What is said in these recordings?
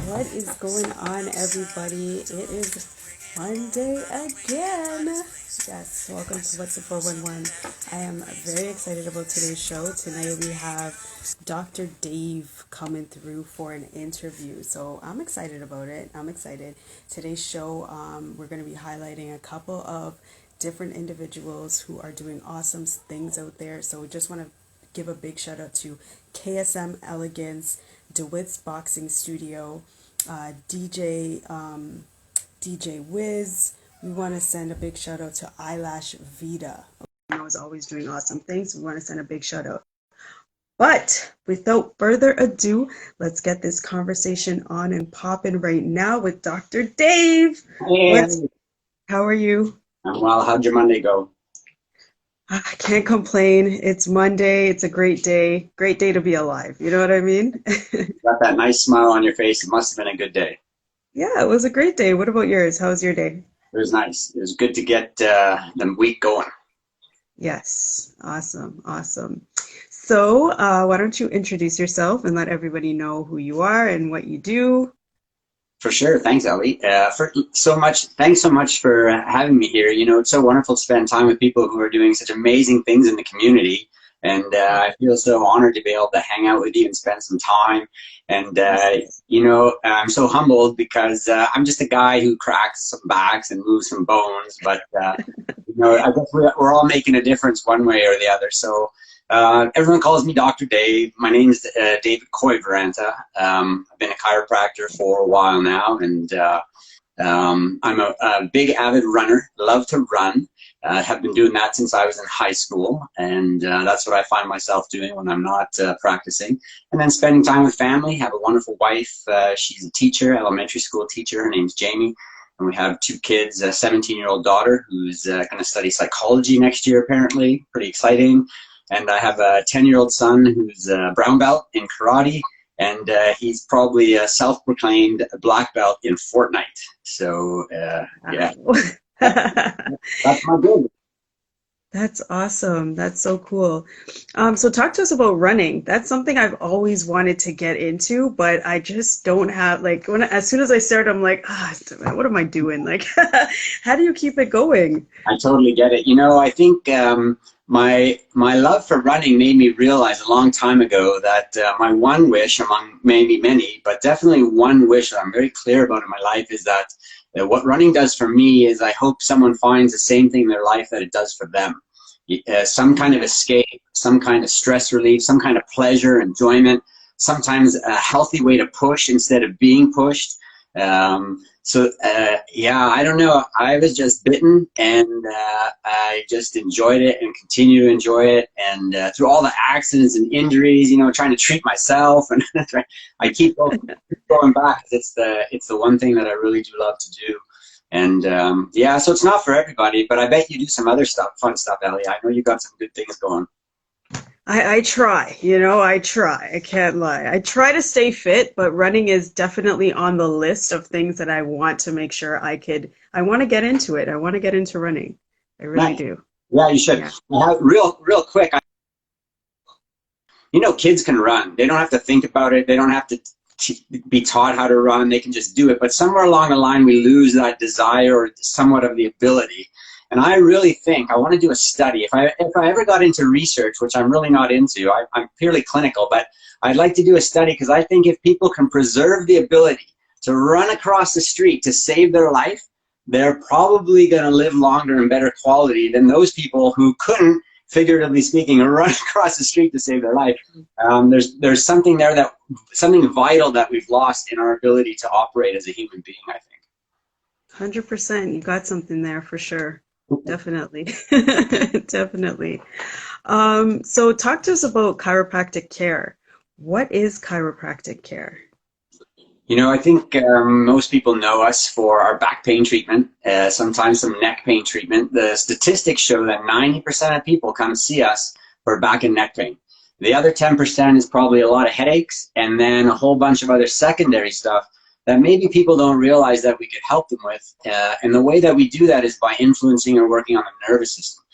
What is going on, everybody? It is Monday again. Yes, welcome to What's the 411. I am very excited about today's show. Tonight we have Dr. Dave coming through for an interview. So I'm excited about it. I'm excited. Today's show, we're going to be highlighting a couple of different individuals who are doing awesome things out there. So we just want to give a big shout out to KSM Elegance, DeWitt's Boxing Studio, DJ Wiz. We want to send a big shout out to Eyelash Vita. I know is always doing awesome things. We want to send a big shout out. But without further ado, let's get this conversation on and popping right now with Dr. Dave. Hey, How are you? I'm well. How'd your Monday go? I can't complain. It's Monday. It's a great day. Great day to be alive. You know what I mean? Got that nice smile on your face. It must have been a good day. Yeah, it was a great day. What about yours? How was your day? It was nice. It was good to get the week going. Yes. Awesome. Awesome. So, why don't you introduce yourself and let everybody know who you are and what you do? For sure. Thanks, Ellie. Thanks so much for having me here. You know, it's so wonderful to spend time with people who are doing such amazing things in the community. And I feel so honored to be able to hang out with you and spend some time. And, I'm so humbled because I'm just a guy who cracks some backs and moves some bones. But, I guess we're all making a difference one way or the other. So everyone calls me Dr. Dave. My name's David Coivaranta. I've been a chiropractor for a while now, and I'm a big avid runner. Love to run. Have been doing that since I was in high school, and that's what I find myself doing when I'm not practicing. And then spending time with family. Have a wonderful wife. She's a teacher, elementary school teacher. Her name's Jamie. And we have two kids, a 17-year-old daughter who's going to study psychology next year, apparently. Pretty exciting. And I have a 10-year-old son who's a brown belt in karate, and he's probably a self-proclaimed black belt in Fortnite. So, yeah, that's my gig. That's awesome. That's so cool. So talk to us about running. That's something I've always wanted to get into, but I just don't have as soon as I start, I'm like, what am I doing? Like, how do you keep it going? I totally get it. You know, I think my love for running made me realize a long time ago that my one wish, among maybe many, but definitely one wish that I'm very clear about in my life, is that what running does for me is I hope someone finds the same thing in their life that it does for them. Some kind of escape, some kind of stress relief, some kind of pleasure, enjoyment, sometimes a healthy way to push instead of being pushed. I don't know. I was just bitten, and I just enjoyed it and continue to enjoy it. And through all the accidents and injuries, trying to treat myself, and I keep going back. It's the one thing that I really do love to do. And so it's not for everybody, but I bet you do some other stuff, fun stuff, Ellie. I know you got some good things going. I try, I try. I can't lie. I try to stay fit, but running is definitely on the list of things that I want to make sure I want to get into it. I want to get into running. I really do. Yeah, you should. Yeah. Real quick, kids can run. They don't have to think about it. They don't have to be taught how to run. They can just do it. But somewhere along the line, we lose that desire or somewhat of the ability. And I really think I want to do a study. If I ever got into research, which I'm really not into, I'm purely clinical, but I'd like to do a study because I think if people can preserve the ability to run across the street to save their life, they're probably going to live longer and better quality than those people who couldn't, figuratively speaking, run across the street to save their life. There's something there, something vital that we've lost in our ability to operate as a human being, I think. 100%. You got something there for sure. Definitely. Definitely. So talk to us about chiropractic care. What is chiropractic care? I think most people know us for our back pain treatment, sometimes some neck pain treatment. The statistics show that 90% of people come see us for back and neck pain. The other 10% is probably a lot of headaches, and then a whole bunch of other secondary stuff that maybe people don't realize that we could help them with. And the way that we do that is by influencing or working on the nervous system.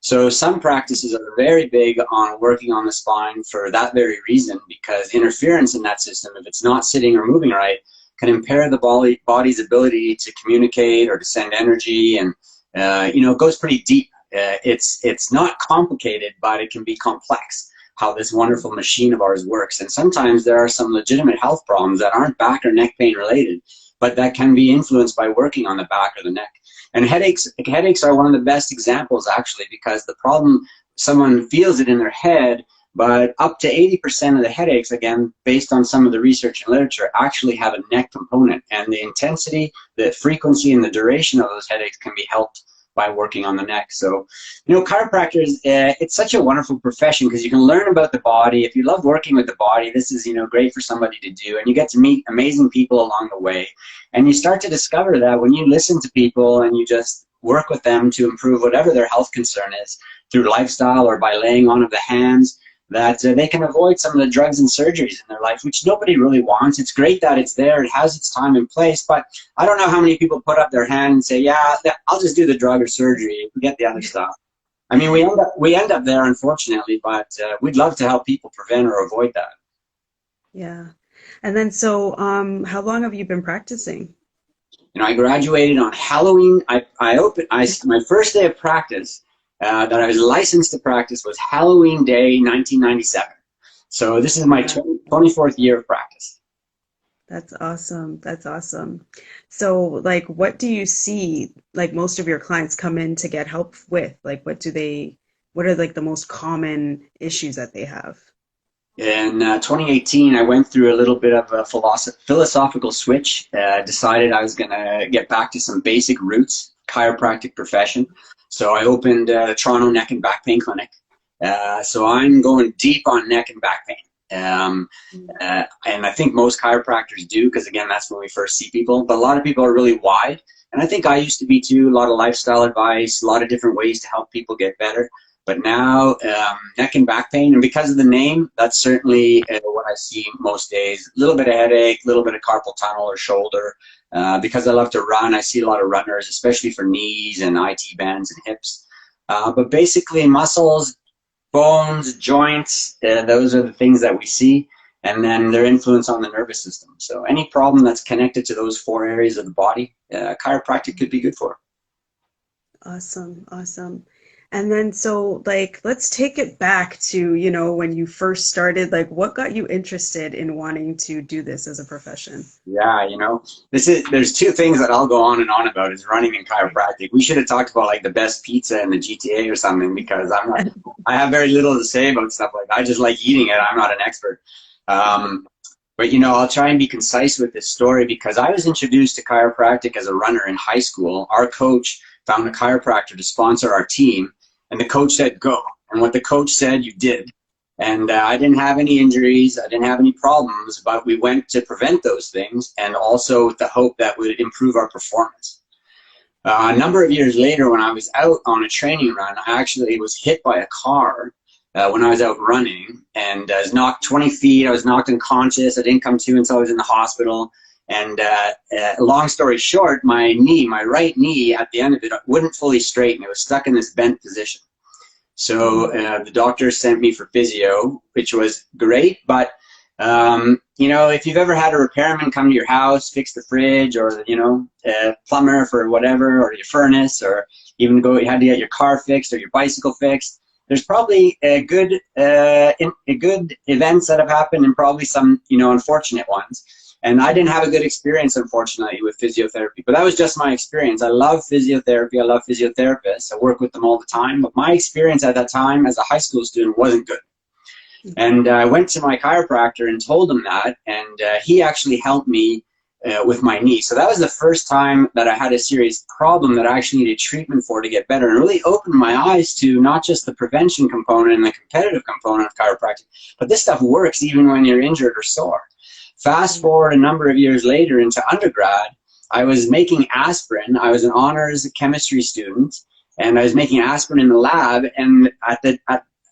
So some practices are very big on working on the spine for that very reason, because interference in that system, if it's not sitting or moving right, can impair the body's ability to communicate or to send energy, and it goes pretty deep. It's not complicated, but it can be complex, how this wonderful machine of ours works. And sometimes there are some legitimate health problems that aren't back or neck pain related, but that can be influenced by working on the back or the neck. And headaches are one of the best examples, actually, because the problem, someone feels it in their head, but up to 80% of the headaches, again, based on some of the research and literature, actually have a neck component. And the intensity, the frequency, and the duration of those headaches can be helped by working on the neck. So, chiropractors, it's such a wonderful profession because you can learn about the body. If you love working with the body, this is, great for somebody to do. And you get to meet amazing people along the way. And you start to discover that when you listen to people and you just work with them to improve whatever their health concern is through lifestyle or by laying on of the hands, that they can avoid some of the drugs and surgeries in their life, which nobody really wants. It's great that it's there. It has its time and place, but I don't know how many people put up their hand and say, yeah, I'll just do the drug or surgery, forget the other stuff. I mean, we end up there, unfortunately, but we'd love to help people prevent or avoid that. Yeah. And then, so how long have you been practicing? I graduated on Halloween. My first day of practice that I was licensed to practice was Halloween Day, 1997. So this is my 24th year of practice. That's awesome. That's awesome. So, like, what do you see, like, most of your clients come in to get help with? Like, what are like the most common issues that they have? In 2018, I went through a little bit of a philosophical switch. Decided I was going to get back to some basic roots, chiropractic profession. So I opened a Toronto neck and back pain clinic. So I'm going deep on neck and back pain. And I think most chiropractors do, because again, that's when we first see people. But a lot of people are really wide. And I think I used to be too, a lot of lifestyle advice, a lot of different ways to help people get better. But now, neck and back pain, and because of the name, that's certainly what I see most days. A little bit of headache, a little bit of carpal tunnel or shoulder. Because I love to run, I see a lot of runners, especially for knees and IT bands and hips. But basically muscles, bones, joints, those are the things that we see. And then their influence on the nervous system. So any problem that's connected to those 4 areas of the body, chiropractic could be good for. Awesome. Awesome. And then, so, like, let's take it back to, when you first started, like, what got you interested in wanting to do this as a profession? Yeah, there's 2 things that I'll go on and on about is running and chiropractic. We should have talked about like the best pizza in the GTA or something, because I have very little to say about stuff like that. I just like eating it. I'm not an expert. But I'll try and be concise with this story because I was introduced to chiropractic as a runner in high school. Our coach found a chiropractor to sponsor our team. And the coach said, go. And what the coach said, you did. And I didn't have any injuries. I didn't have any problems, but we went to prevent those things and also with the hope that would improve our performance. A number of years later, when I was out on a training run, I actually was hit by a car when I was out running, and I was knocked 20 feet. I was knocked unconscious. I didn't come to until I was in the hospital. And long story short, my right knee, at the end of it, wouldn't fully straighten. It was stuck in this bent position. So the doctor sent me for physio, which was great. But, if you've ever had a repairman come to your house, fix the fridge, or, a plumber for whatever, or your furnace, or even you had to get your car fixed or your bicycle fixed, there's probably a good events that have happened and probably some, unfortunate ones. And I didn't have a good experience, unfortunately, with physiotherapy. But that was just my experience. I love physiotherapy. I love physiotherapists. I work with them all the time. But my experience at that time as a high school student wasn't good. And I went to my chiropractor and told him that. And he actually helped me with my knee. So that was the first time that I had a serious problem that I actually needed treatment for to get better. And really opened my eyes to not just the prevention component and the competitive component of chiropractic, but this stuff works even when you're injured or sore. Fast forward a number of years later into undergrad, I was making aspirin. I was an honors chemistry student, and I was making aspirin in the lab. And at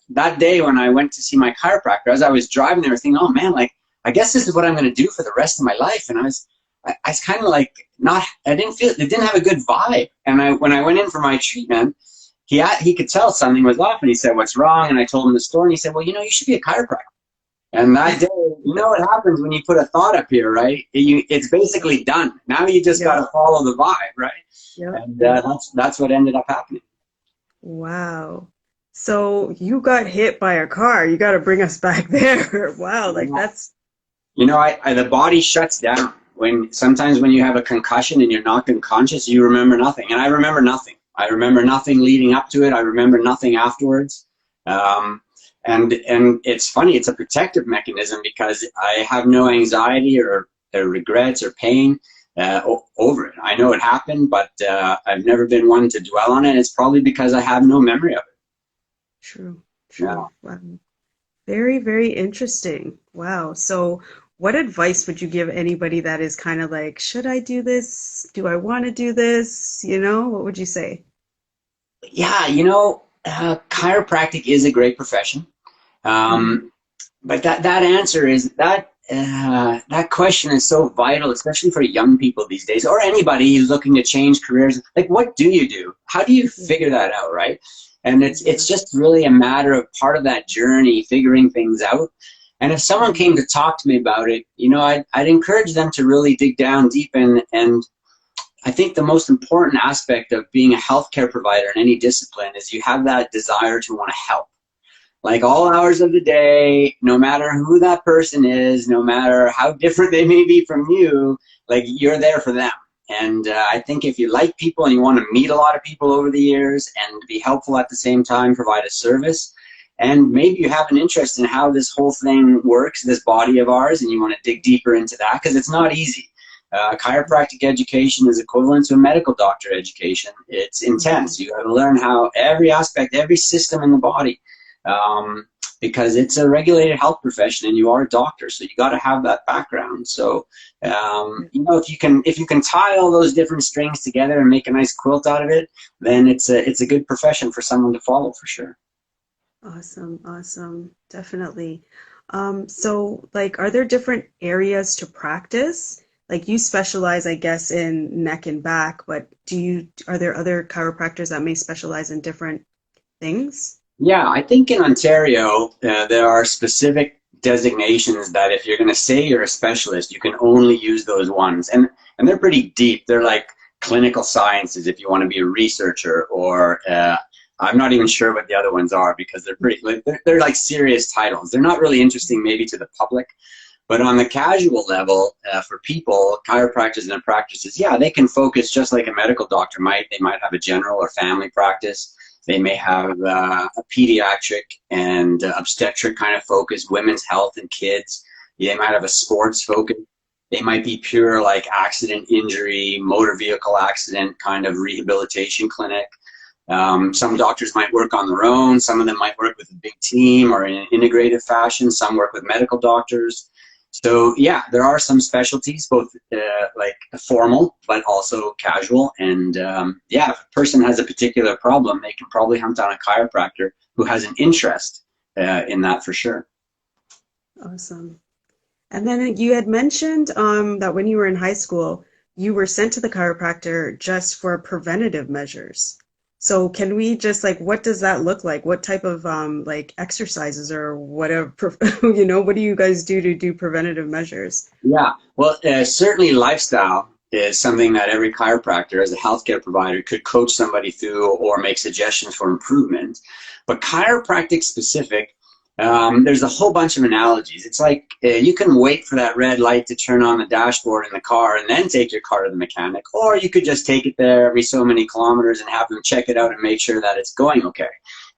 that day when I went to see my chiropractor, as I was driving there, I was thinking, oh man, like, I guess this is what I'm going to do for the rest of my life. And I was kind of like, it didn't have a good vibe. And when I went in for my treatment, he could tell something was off, and he said, what's wrong? And I told him the story, and he said, well, you should be a chiropractor. And that day, You know what happens when you put a thought up here, right? It's basically done. Now you just got Yep. to follow the vibe, right? Yep. And Yep. that's what ended up happening. Wow. So you got hit by a car. You got to bring us back there. Wow. Like Yeah. that's, You know, the body shuts down sometimes when you have a concussion and you're knocked unconscious, you remember nothing. And I remember nothing. I remember nothing leading up to it. I remember nothing afterwards. Um, and it's funny. It's a protective mechanism because I have no anxiety or regrets or pain over it. I know it happened, but I've never been one to dwell on it. It's probably because I have no memory of it. true. Yeah. True. Wow. Very, very interesting. Wow. So, what advice would you give anybody that is kind of like, should I do this? Do I want to do this? What would you say? Yeah, chiropractic is a great profession. Hmm. But that answer is that question is so vital, especially for young people these days, or anybody who's looking to change careers. Like, what do you do? How do you figure that out, right? And it's Yeah. just really a matter of part of that journey, figuring things out. And if someone Mhm. came to talk to me about it, I'd encourage them to really dig down deep. And I think the most important aspect of being a healthcare provider in any discipline is you have that desire to want to help, like all hours of the day, no matter who that person is, no matter how different they may be from you, like you're there for them. And I think if you like people and you want to meet a lot of people over the years and be helpful at the same time, provide a service, and maybe you have an interest in how this whole thing works, this body of ours, and you want to dig deeper into that because it's not easy. Chiropractic education is equivalent to a medical doctor education. It's Mhm. intense. You got to learn how every aspect, every system in the body, um, because it's a regulated health profession and you are a doctor, so you got to have that background. So if you can tie all those different strings together and make a nice quilt out of it, then it's a good profession for someone to follow for sure. Awesome, awesome. Definitely. So like, are there different areas to practice? Like you specialize, I guess, in neck and back, but are there other chiropractors that may specialize in different things? Yeah, I think in Ontario, there are specific designations that if you're going to say you're a specialist, you can only use those ones. And they're pretty deep. They're like clinical sciences if you want to be a researcher, or I'm not even sure what the other ones are because they're like serious titles. They're not really interesting maybe to the public, but on the casual level, for people, chiropractors and practices, yeah, they can focus just like a medical doctor might. They might have a general or family practice. They may have a pediatric and obstetric kind of focus, women's health and kids. They might have a sports focus. They might be pure like accident, injury, motor vehicle accident kind of rehabilitation clinic. Some doctors might work on their own. Some of them might work with a big team or in an integrated fashion. Some work with medical doctors. So yeah, there are some specialties, both like formal but also casual. And yeah, if a person has a particular problem, they can probably hunt down a chiropractor who has an interest in that for sure. Awesome. And then you had mentioned that when you were in high school, you were sent to the chiropractor just for preventative measures. So can we just like, what does that look like? What type of like exercises or whatever, what do you guys do to do preventative measures? Yeah, well, certainly lifestyle is something that every chiropractor as a healthcare provider could coach somebody through or make suggestions for improvement. But chiropractic specific, there's a whole bunch of analogies. It's like you can wait for that red light to turn on the dashboard in the car and then take your car to the mechanic, or you could just take it there every so many kilometers and have them check it out and make sure that it's going okay.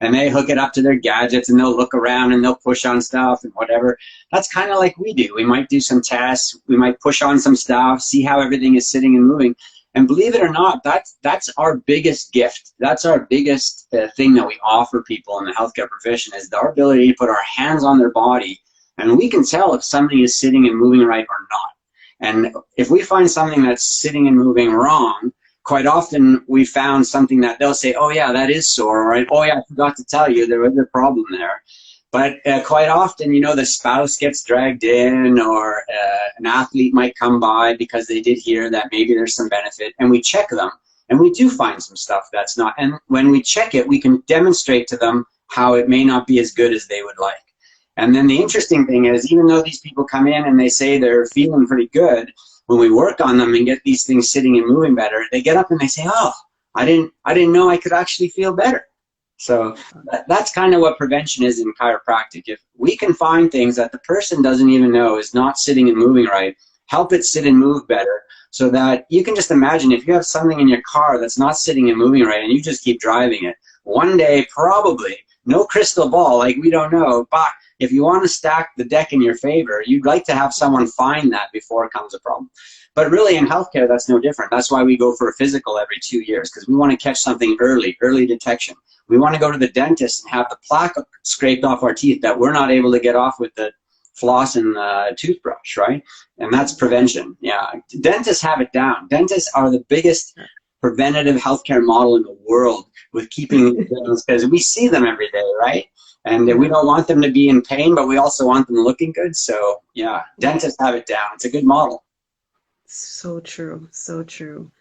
And they hook it up to their gadgets and they'll look around and they'll push on stuff and whatever. That's kind of like we do. We might do some tests, we might push on some stuff, see how everything is sitting and moving. And believe it or not, that's our biggest gift. That's our biggest thing that we offer people in the healthcare profession is our ability to put our hands on their body, and we can tell if something is sitting and moving right or not. And if we find something that's sitting and moving wrong, quite often we found something that they'll say, oh yeah, that is sore, or oh yeah, I forgot to tell you there was a problem there. But quite often, the spouse gets dragged in, or an athlete might come by because they did hear that maybe there's some benefit, and we check them, and we do find some stuff that's not. And when we check it, we can demonstrate to them how it may not be as good as they would like. And then the interesting thing is, even though these people come in and they say they're feeling pretty good, when we work on them and get these things sitting and moving better, they get up and they say, oh, I didn't know I could actually feel better. So that's kind of what prevention is in chiropractic. If we can find things that the person doesn't even know is not sitting and moving right, help it sit and move better, so that you can just imagine if you have something in your car that's not sitting and moving right and you just keep driving it, one day probably, no crystal ball, like we don't know, but if you want to stack the deck in your favor, you'd like to have someone find that before it becomes a problem. But really in healthcare, that's no different. That's why we go for a physical every 2 years, because we want to catch something early detection. We want to go to the dentist and have the plaque scraped off our teeth that we're not able to get off with the floss and the toothbrush, right? And that's prevention. Yeah, dentists have it down. Dentists are the biggest preventative healthcare model in the world with keeping because we see them every day, right? And we don't want them to be in pain, but we also want them looking good. So yeah, dentists have it down. It's a good model. So true, so true.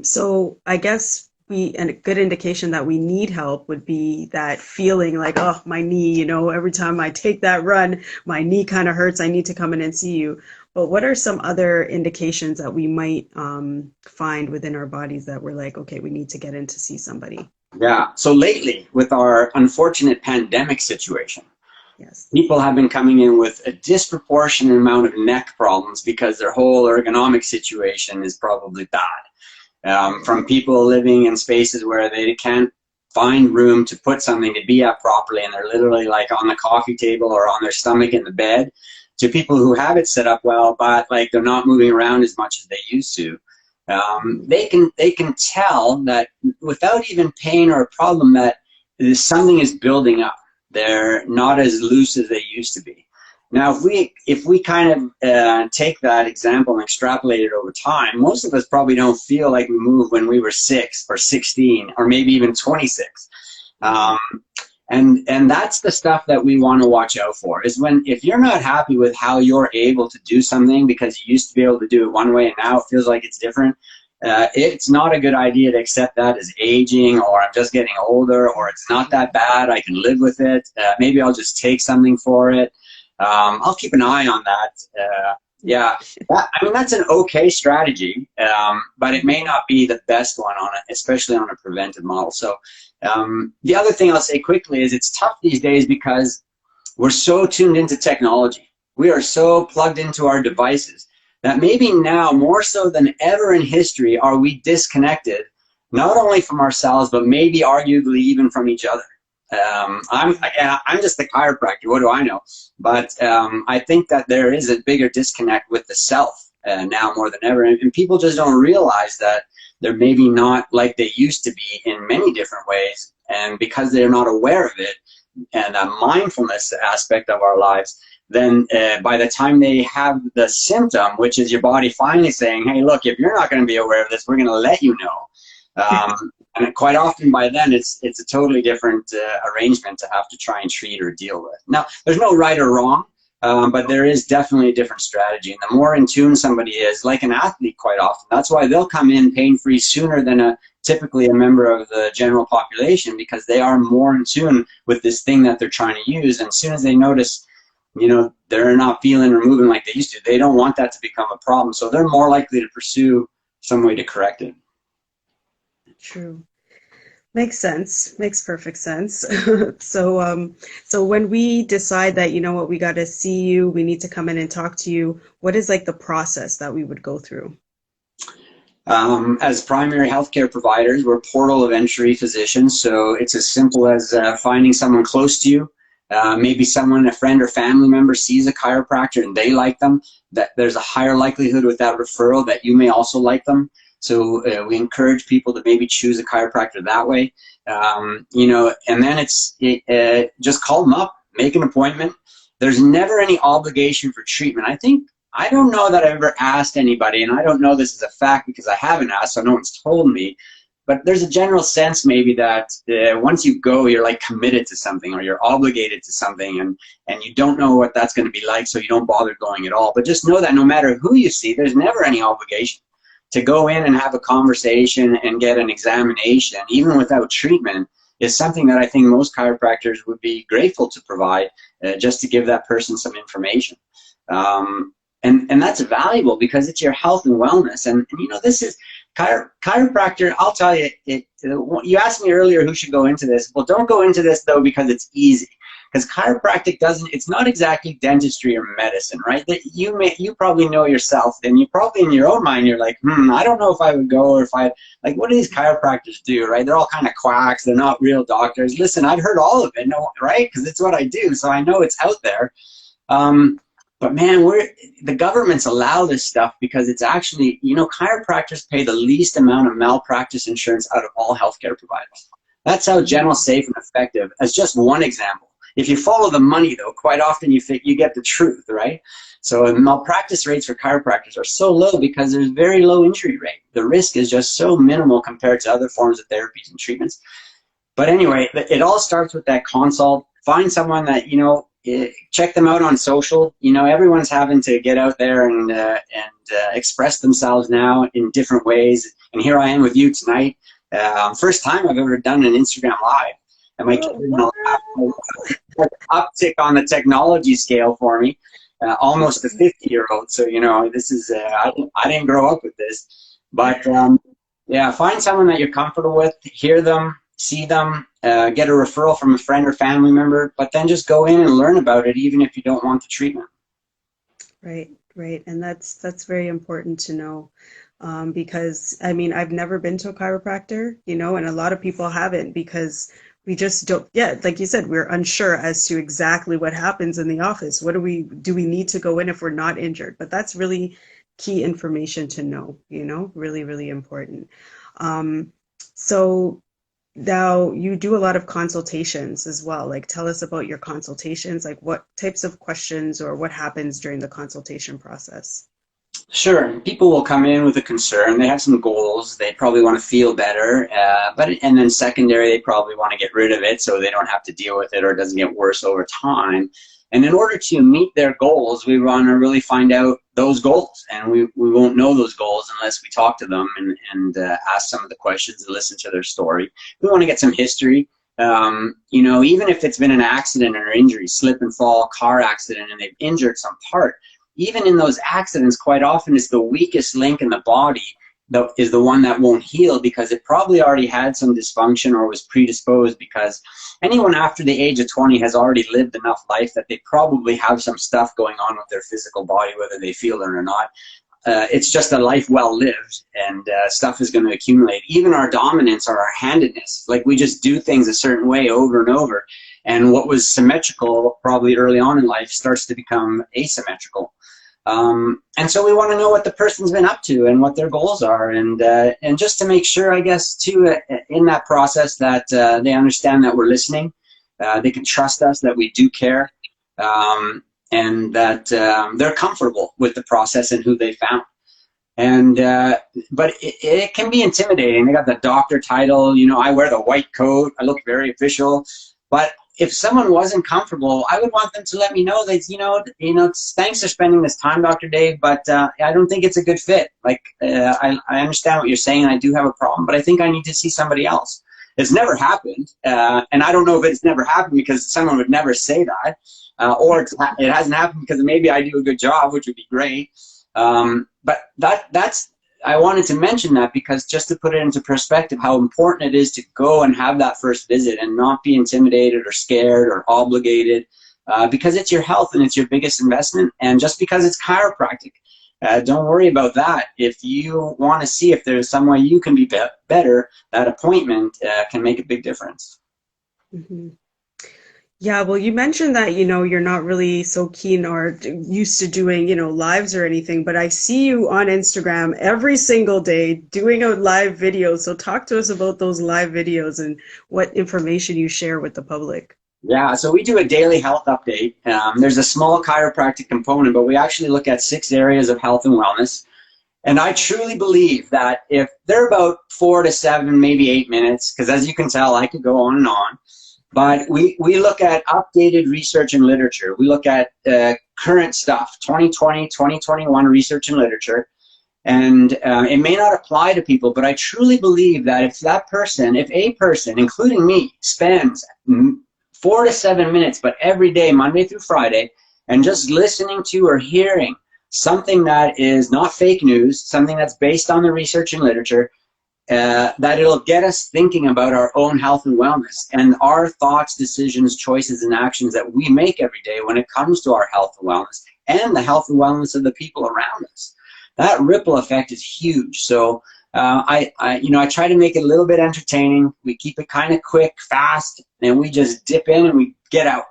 So I guess and a good indication that we need help would be that feeling like, oh, my knee, every time I take that run, my knee kind of hurts. I need to come in and see you. But what are some other indications that we might find within our bodies that we're like, okay, we need to get in to see somebody? Yeah. So lately, with our unfortunate pandemic situation, yes, people have been coming in with a disproportionate amount of neck problems because their whole ergonomic situation is probably bad. From people living in spaces where they can't find room to put something to be at properly, and they're literally like on the coffee table or on their stomach in the bed, to people who have it set up well, but like they're not moving around as much as they used to. They can tell that without even pain or a problem that something is building up. They're not as loose as they used to be. Now, if we kind of take that example and extrapolate it over time, most of us probably don't feel like we moved when we were 6 or 16 or maybe even 26. And that's the stuff that we want to watch out for, is if you're not happy with how you're able to do something because you used to be able to do it one way and now it feels like it's different, it's not a good idea to accept that as aging, or I'm just getting older, or it's not that bad, I can live with it, maybe I'll just take something for it. I'll keep an eye on that. Yeah, that's an okay strategy, but it may not be the best one on it, especially on a preventive model. So the other thing I'll say quickly is it's tough these days because we're so tuned into technology. We are so plugged into our devices that maybe now more so than ever in history are we disconnected, not only from ourselves, but maybe arguably even from each other. I'm just a chiropractor. What do I know? But I think that there is a bigger disconnect with the self now more than ever, and people just don't realize that they're maybe not like they used to be in many different ways, and because they're not aware of it and a mindfulness aspect of our lives, then by the time they have the symptom, which is your body finally saying, hey, look, if you're not going to be aware of this, we're going to let you know. And quite often by then, it's a totally different arrangement to have to try and treat or deal with. Now, there's no right or wrong, but there is definitely a different strategy. And the more in tune somebody is, like an athlete quite often, that's why they'll come in pain-free sooner than typically a member of the general population, because they are more in tune with this thing that they're trying to use. And as soon as they notice, they're not feeling or moving like they used to, they don't want that to become a problem. So they're more likely to pursue some way to correct it. True. Makes sense. Makes perfect sense. So when we decide that, we got to see you, we need to come in and talk to you, what is like the process that we would go through? As primary healthcare providers, we're portal of entry physicians. So it's as simple as finding someone close to you. Maybe a friend or family member sees a chiropractor and they like them, that there's a higher likelihood with that referral that you may also like them. So we encourage people to maybe choose a chiropractor that way, and then it's just call them up, make an appointment. There's never any obligation for treatment. I don't know that I've ever asked anybody, and I don't know this is a fact because I haven't asked, so no one's told me, but there's a general sense maybe that once you go, you're like committed to something, or you're obligated to something, and you don't know what that's going to be like, so you don't bother going at all. But just know that no matter who you see, there's never any obligation to go in and have a conversation and get an examination, even without treatment. is something that I think most chiropractors would be grateful to provide, just to give that person some information. And that's valuable because it's your health and wellness. And you know, this is chiropractor. I'll tell you, you asked me earlier who should go into this. Well, don't go into this though because it's easy. Because chiropractic it's not exactly dentistry or medicine, right? That you probably know yourself, and you probably in your own mind, you're like, I don't know if I would go, or if like, what do these chiropractors do, right? They're all kind of quacks. They're not real doctors. Listen, I've heard all of it, no, right? Because it's what I do, so I know it's out there. But man, the governments allow this stuff because it's actually, you know, chiropractors pay the least amount of malpractice insurance out of all healthcare providers. That's how general, safe, and effective, as just one example. If you follow the money, though, quite often you get the truth, right? So malpractice rates for chiropractors are so low because there's very low injury rate. The risk is just so minimal compared to other forms of therapies and treatments. But anyway, it all starts with that consult. Find someone that, you know, check them out on social. You know, everyone's having to get out there and express themselves now in different ways. And here I am with you tonight. First time I've ever done an Instagram Live. And my kids uptick on the technology scale for me, almost a 50-year-old. So, you know, this is, I didn't grow up with this. But, yeah, find someone that you're comfortable with, hear them, see them, get a referral from a friend or family member, but then just go in and learn about it, even if you don't want the treatment. Right, right. And that's very important to know. Because, I mean, I've never been to a chiropractor, you know, and a lot of people haven't because we just don't, yeah, like you said, we're unsure as to exactly what happens in the office. Do we need to go in if we're not injured? But that's really key information to know, you know, really, really important. So now you do a lot of consultations as well. Like, tell us about your consultations, like what types of questions or what happens during the consultation process? Sure. People will come in with a concern. They have some goals. They probably want to feel better. And then secondary, they probably want to get rid of it so they don't have to deal with it or it doesn't get worse over time. And in order to meet their goals, we want to really find out those goals. And we won't know those goals unless we talk to them and ask some of the questions and listen to their story. We want to get some history. You know, even if it's been an accident or injury, slip and fall, car accident, and they've injured some part, even in those accidents, quite often it's the weakest link in the body that is the one that won't heal because it probably already had some dysfunction or was predisposed, because anyone after the age of 20 has already lived enough life that they probably have some stuff going on with their physical body, whether they feel it or not. It's just a life well lived, and stuff is going to accumulate. Even our dominance or our handedness, like we just do things a certain way over and over. And what was symmetrical probably early on in life starts to become asymmetrical. And so we want to know what the person's been up to and what their goals are, and just to make sure, I guess, too, in that process that they understand that we're listening, they can trust us, that we do care, and that they're comfortable with the process and who they found. And but it can be intimidating. They got the doctor title, you know, I wear the white coat, I look very official, but if someone wasn't comfortable, I would want them to let me know that, you know, thanks for spending this time, Dr. Dave, but I don't think it's a good fit. Like, I understand what you're saying. I do have a problem, but I think I need to see somebody else. It's never happened, and I don't know if it's never happened because someone would never say that, or it hasn't happened because maybe I do a good job, which would be great. But that's I wanted to mention that because just to put it into perspective, how important it is to go and have that first visit and not be intimidated or scared or obligated, because it's your health and it's your biggest investment. And just because it's chiropractic, don't worry about that. If you want to see if there's some way you can be better, that appointment can make a big difference. Mm-hmm. Yeah, well, you mentioned that, you know, you're not really so keen or used to doing, you know, lives or anything, but I see you on Instagram every single day doing a live video. So talk to us about those live videos and what information you share with the public. Yeah, so we do a daily health update. There's a small chiropractic component, but we actually look at 6 areas of health and wellness. And I truly believe that if they're about 4 to 7, maybe 8 minutes, because as you can tell, I could go on and on. But we look at updated research and literature. We look at current stuff, 2020, 2021 research and literature. And it may not apply to people, but I truly believe that if a person, including me, spends 4 to 7 minutes, but every day, Monday through Friday, and just listening to or hearing something that is not fake news, something that's based on the research and literature, that it'll get us thinking about our own health and wellness and our thoughts, decisions, choices, and actions that we make every day when it comes to our health and wellness and the health and wellness of the people around us. That ripple effect is huge. So I try to make it a little bit entertaining. We keep it kind of quick, fast, and we just dip in and we get out.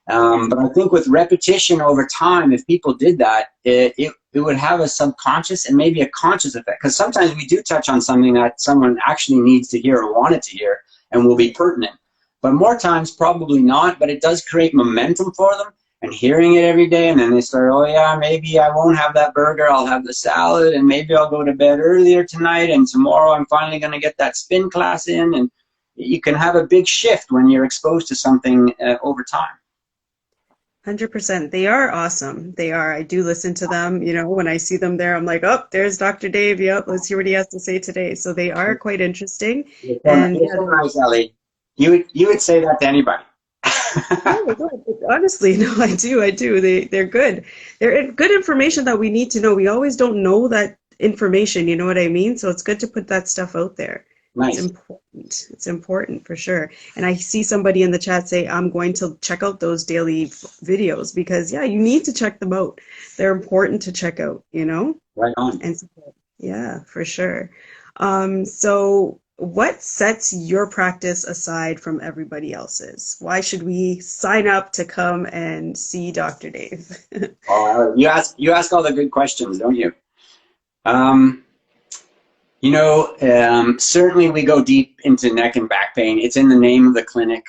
But I think with repetition over time, if people did that, it would have a subconscious and maybe a conscious effect. Because sometimes we do touch on something that someone actually needs to hear or wanted to hear and will be pertinent. But more times, probably not. But it does create momentum for them. And hearing it every day, and then they start, oh yeah, maybe I won't have that burger, I'll have the salad, and maybe I'll go to bed earlier tonight, and tomorrow I'm finally going to get that spin class in. And you can have a big shift when you're exposed to something over time. 100%. They are awesome. They are. I do listen to them. You know, when I see them there, I'm like, oh, there's Dr. Dave. Yep, let's hear what he has to say today. So they are quite interesting. You're so nice, Ellie. You would say that to anybody. No, honestly, no, I do. They're good. They're good information that we need to know. We always don't know that information, you know what I mean? So it's good to put that stuff out there. Nice. It's important. It's important for sure. And I see somebody in the chat say, I'm going to check out those daily videos because, yeah, you need to check them out. They're important to check out, you know? Right on. And yeah, for sure. So what sets your practice aside from everybody else's? Why should we sign up to come and see Dr. Dave? Oh, you ask all the good questions, don't you? Certainly we go deep into neck and back pain. It's in the name of the clinic.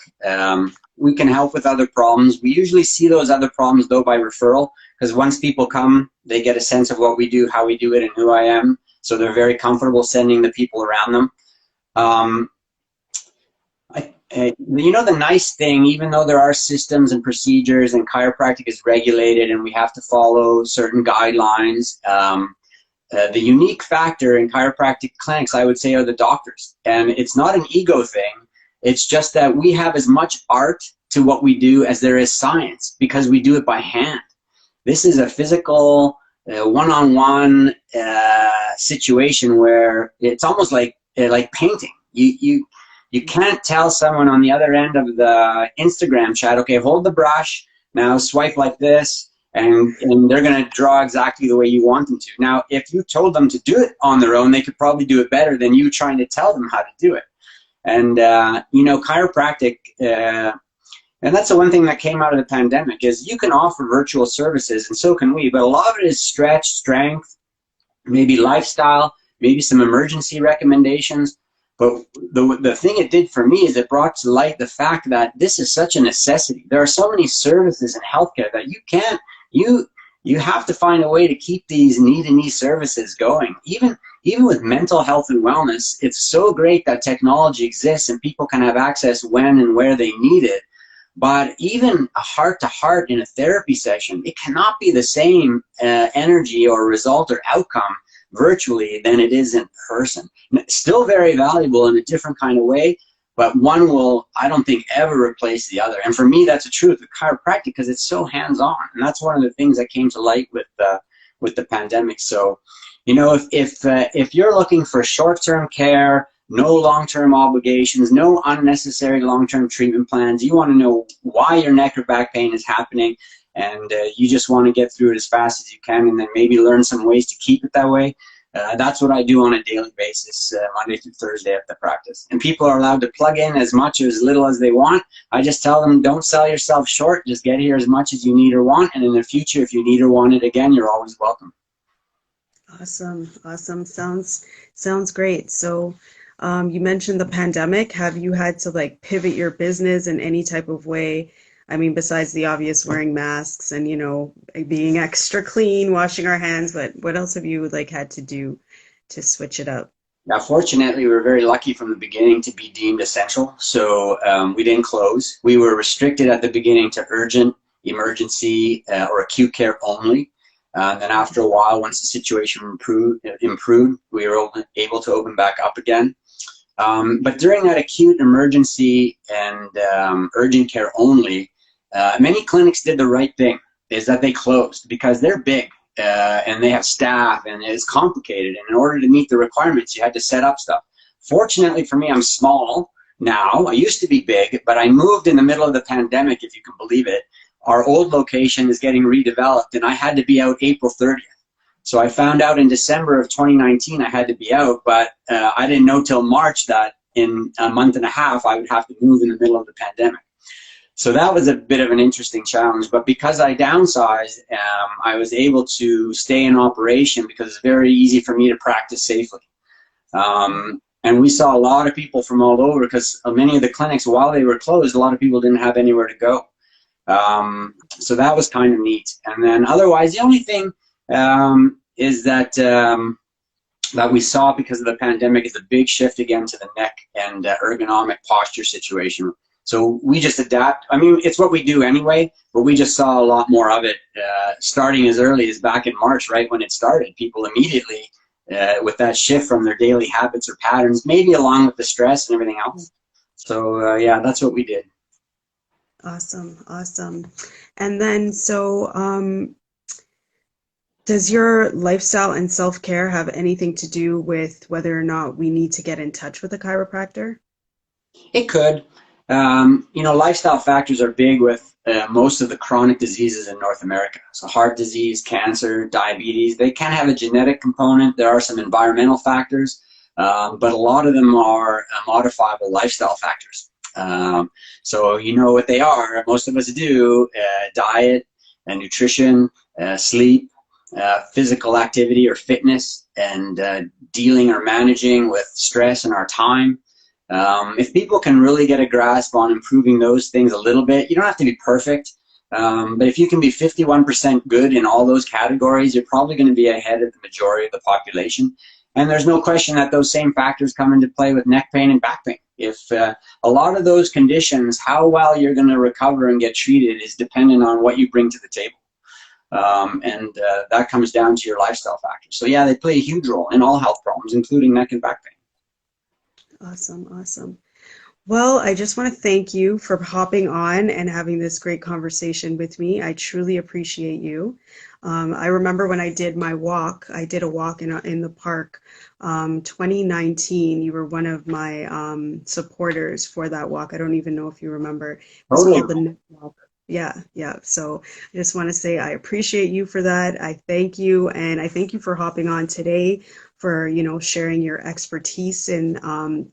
We can help with other problems. We usually see those other problems, though, by referral, because once people come, they get a sense of what we do, how we do it, and who I am. So they're very comfortable sending the people around them. The nice thing, even though there are systems and procedures and chiropractic is regulated and we have to follow certain guidelines, the unique factor in chiropractic clinics, I would say, are the doctors. And it's not an ego thing. It's just that we have as much art to what we do as there is science because we do it by hand. This is a physical, one-on-one situation where it's almost like painting. You can't tell someone on the other end of the Instagram chat, okay, hold the brush, now swipe like this, and they're going to draw exactly the way you want them to. Now, if you told them to do it on their own, they could probably do it better than you trying to tell them how to do it. And, chiropractic, and that's the one thing that came out of the pandemic, is you can offer virtual services, and so can we, but a lot of it is stretch, strength, maybe lifestyle, maybe some emergency recommendations. But the thing it did for me is it brought to light the fact that this is such a necessity. There are so many services in healthcare that you have to find a way to keep these knee-to-knee services going. Even with mental health and wellness, it's so great that technology exists and people can have access when and where they need it. But even a heart-to-heart in a therapy session, it cannot be the same energy or result or outcome virtually than it is in person. Still very valuable in a different kind of way, but one will, I don't think, ever replace the other. And for me, that's the truth with chiropractic because it's so hands-on, and that's one of the things that came to light with the pandemic. So, if you're looking for short-term care, no long-term obligations, no unnecessary long-term treatment plans, you want to know why your neck or back pain is happening, and you just want to get through it as fast as you can and then maybe learn some ways to keep it that way. That's what I do on a daily basis, Monday through Thursday at the practice. And people are allowed to plug in as much or as little as they want. I just tell them, don't sell yourself short. Just get here as much as you need or want. And in the future, if you need or want it again, you're always welcome. Awesome. Sounds great. So you mentioned the pandemic. Have you had to pivot your business in any type of way? I mean, besides the obvious wearing masks and, being extra clean, washing our hands, but what else have you had to do to switch it up? Now, fortunately, we were very lucky from the beginning to be deemed essential. So we didn't close. We were restricted at the beginning to urgent, emergency, or acute care only. Then after a while, once the situation improved, we were able to open back up again. But during that acute emergency and urgent care only, many clinics did the right thing, is that they closed because they're big and they have staff and it's complicated. And in order to meet the requirements, you had to set up stuff. Fortunately for me, I'm small now. I used to be big, but I moved in the middle of the pandemic, if you can believe it. Our old location is getting redeveloped and I had to be out April 30th. So I found out in December of 2019 I had to be out, but I didn't know till March that in a month and a half I would have to move in the middle of the pandemic. So that was a bit of an interesting challenge, but because I downsized, I was able to stay in operation because it's very easy for me to practice safely. And we saw a lot of people from all over because many of the clinics, while they were closed, a lot of people didn't have anywhere to go. So that was kind of neat. And then otherwise, the only thing is that that we saw because of the pandemic is a big shift again to the neck and ergonomic posture situation. So we just adapt. I mean, it's what we do anyway, but we just saw a lot more of it starting as early as back in March, right when it started. People immediately, with that shift from their daily habits or patterns, maybe along with the stress and everything else. So yeah, that's what we did. Awesome, awesome. And then, so does your lifestyle and self-care have anything to do with whether or not we need to get in touch with a chiropractor? It could. You know, lifestyle factors are big with most of the chronic diseases in North America. So heart disease, cancer, diabetes, they can have a genetic component. There are some environmental factors, but a lot of them are modifiable lifestyle factors. So you know what they are. Most of us do: diet and nutrition, sleep, physical activity or fitness, and dealing or managing with stress in our time. If people can really get a grasp on improving those things a little bit, you don't have to be perfect, but if you can be 51% good in all those categories, you're probably going to be ahead of the majority of the population. And there's no question that those same factors come into play with neck pain and back pain. If a lot of those conditions, how well you're going to recover and get treated is dependent on what you bring to the table. And that comes down to your lifestyle factors. So yeah, they play a huge role in all health problems, including neck and back pain. Awesome, awesome. Well, I just want to thank you for hopping on and having this great conversation with me. I truly appreciate you. I remember when I did my walk, I did a walk in the park, 2019. You were one of my supporters for that walk. I don't even know if you remember. It was called the Neck Walk. Yeah, yeah. So I just want to say I appreciate you for that. I thank you, and I thank you for hopping on today, for sharing your expertise in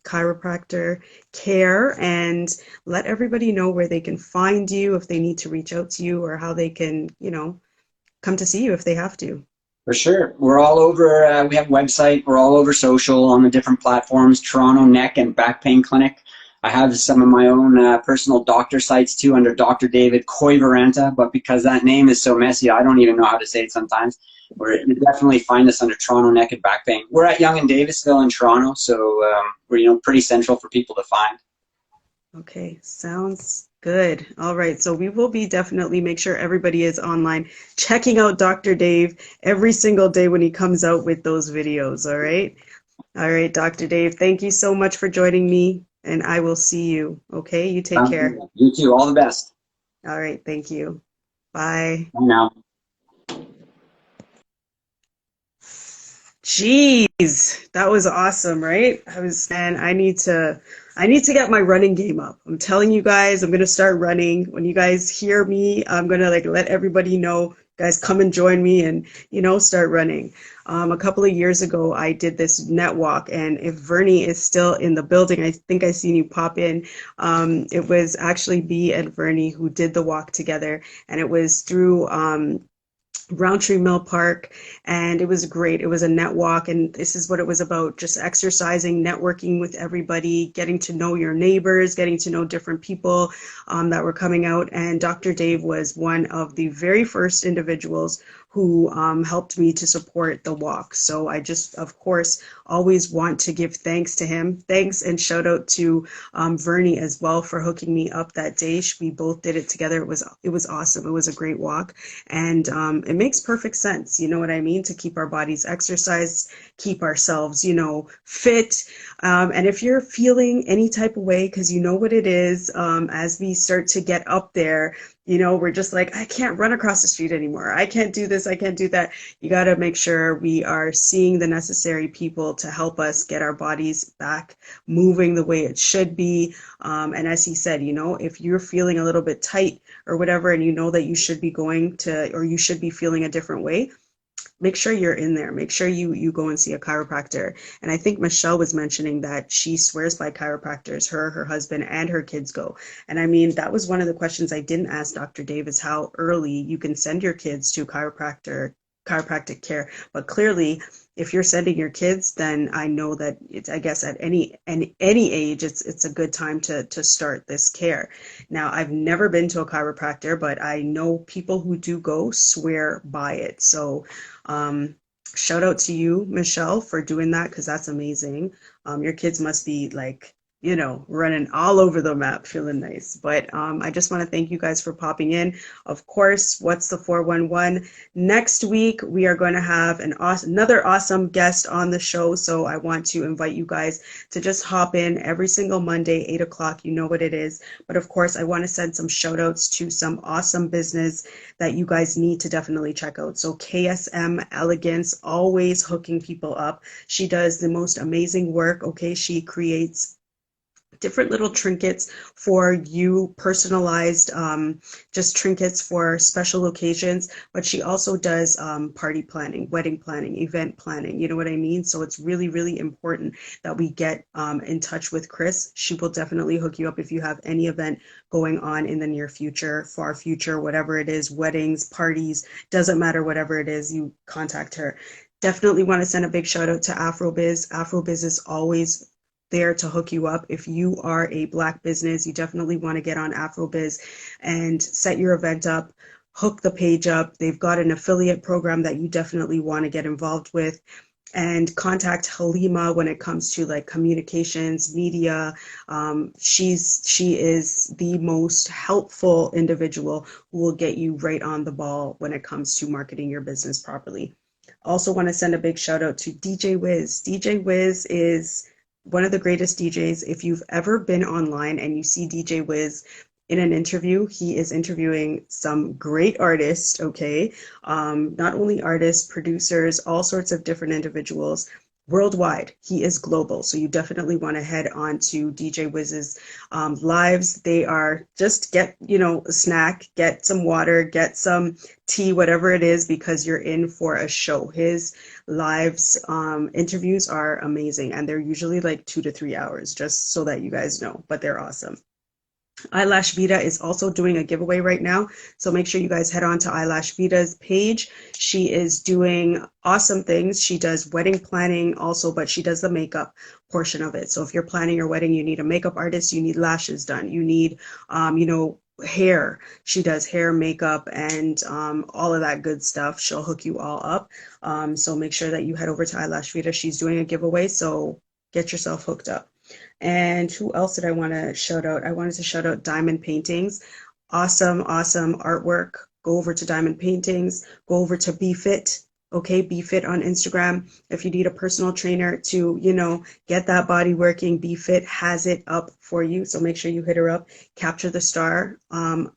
chiropractor care, and let everybody know where they can find you if they need to reach out to you, or how they can come to see you if they have to. For sure. We're all over, we have a website, we're all over social on the different platforms, Toronto Neck and Back Pain Clinic. I have some of my own personal doctor sites too under Dr. David Koiviranta, but because that name is so messy, I don't even know how to say it sometimes. You definitely find us under Toronto Neck and Back Pain. We're at Yonge and Davisville in Toronto, so we're pretty central for people to find. Okay, sounds good. All right, so we will be definitely make sure everybody is online checking out Dr. Dave every single day when he comes out with those videos. All right, Dr. Dave, thank you so much for joining me, and I will see you. Okay, you take care. You too. All the best. All right, thank you. Bye. Bye now. Jeez, that was awesome, right? I need to get my running game up. I'm telling you guys, I'm gonna start running. When you guys hear me, I'm gonna let everybody know, guys, come and join me and start running. A couple of years ago, I did this net walk, and if Vernie is still in the building, I think I seen you pop in. It was actually me and Vernie who did the walk together, and it was through Roundtree Mill Park, and it was great. It was a net walk, and this is what it was about: just exercising, networking with everybody, getting to know your neighbors, getting to know different people that were coming out. And Dr. Dave was one of the very first individuals who helped me to support the walk. So I just, of course, always want to give thanks to him. Thanks and shout out to Vernie as well for hooking me up that day. We both did it together. It was awesome. It was a great walk, and it makes perfect sense. You know what I mean? To keep our bodies exercised, keep ourselves, fit. And if you're feeling any type of way, because you know what it is, as we start to get up there, we're just like, I can't run across the street anymore. I can't do this. I can't do that. You got to make sure we are seeing the necessary people to help us get our bodies back moving the way it should be. And as he said, if you're feeling a little bit tight or whatever, and you know that you should be going to, or you should be feeling a different way, make sure you're in there. Make sure you go and see a chiropractor. And I think Michelle was mentioning that she swears by chiropractors. Her husband, and her kids go. And I mean, that was one of the questions I didn't ask Dr. Dave, is how early you can send your kids to chiropractic care. But clearly, if you're sending your kids, then I know that I guess at any age, it's a good time to start this care. Now, I've never been to a chiropractor, but I know people who do go swear by it. So shout out to you, Michelle, for doing that, because that's amazing. Your kids must be like, running all over the map, feeling nice. But I just want to thank you guys for popping in. Of course, what's the 411? Next week, we are going to have another awesome guest on the show. So I want to invite you guys to just hop in every single Monday, 8 o'clock. You know what it is. But of course, I want to send some shout outs to some awesome business that you guys need to definitely check out. So KSM Elegance, always hooking people up. She does the most amazing work. Okay, she creates different little trinkets for you, personalized, just trinkets for special occasions. But she also does party planning, wedding planning, event planning. You know what I mean? So it's really, really important that we get in touch with Chris. She will definitely hook you up if you have any event going on in the near future, far future, whatever it is, weddings, parties, doesn't matter, whatever it is, you contact her. Definitely want to send a big shout out to Afrobiz. Afrobiz is always there to hook you up. If you are a Black business, you definitely want to get on Afrobiz and set your event up, hook the page up. They've got an affiliate program that you definitely want to get involved with. And contact Halima when it comes to like communications, media. She is the most helpful individual who will get you right on the ball when it comes to marketing your business properly. Also want to send a big shout out to DJ Wiz. DJ Wiz is one of the greatest DJs. If you've ever been online and you see DJ Wiz in an interview, he is interviewing some great artists, okay? Not only artists, producers, all sorts of different individuals worldwide. He is global. So you definitely want to head on to DJ Wiz's lives. They are just get, a snack, get some water, get some tea, whatever it is, because you're in for a show. His lives interviews are amazing, and they're usually like 2 to 3 hours, just so that you guys know, but they're awesome. Eyelash Vita is also doing a giveaway right now, so make sure you guys head on to Eyelash Vita's page. She is doing awesome things. She does wedding planning also, but she does the makeup portion of it. So if you're planning your wedding, you need a makeup artist, you need lashes done, you need hair. She does hair, makeup, and all of that good stuff. She'll hook you all up. So make sure that you head over to Eyelash Vita. She's doing a giveaway, so get yourself hooked up. And who else did I want to shout out? I wanted to shout out Diamond Paintings. Awesome, awesome artwork. Go over to Diamond Paintings. Go over to BeFit. Okay, BeFit on Instagram. If you need a personal trainer to, get that body working, BeFit has it up for you. So make sure you hit her up. Capture the Star.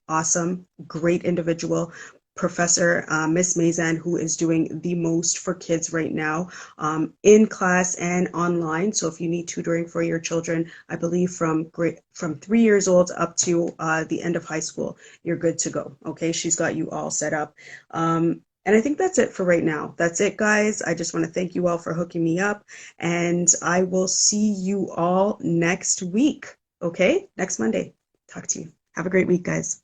Awesome, great individual. Professor Ms Mazan, who is doing the most for kids right now, in class and online. So if you need tutoring for your children, I believe from 3 years old up to the end of high school, you're good to go. Okay, she's got you all set up. And I think that's it for right now. That's it, guys. I just want to thank you all for hooking me up, and I will see you all next week. Okay, next Monday. Talk to you. Have a great week, guys.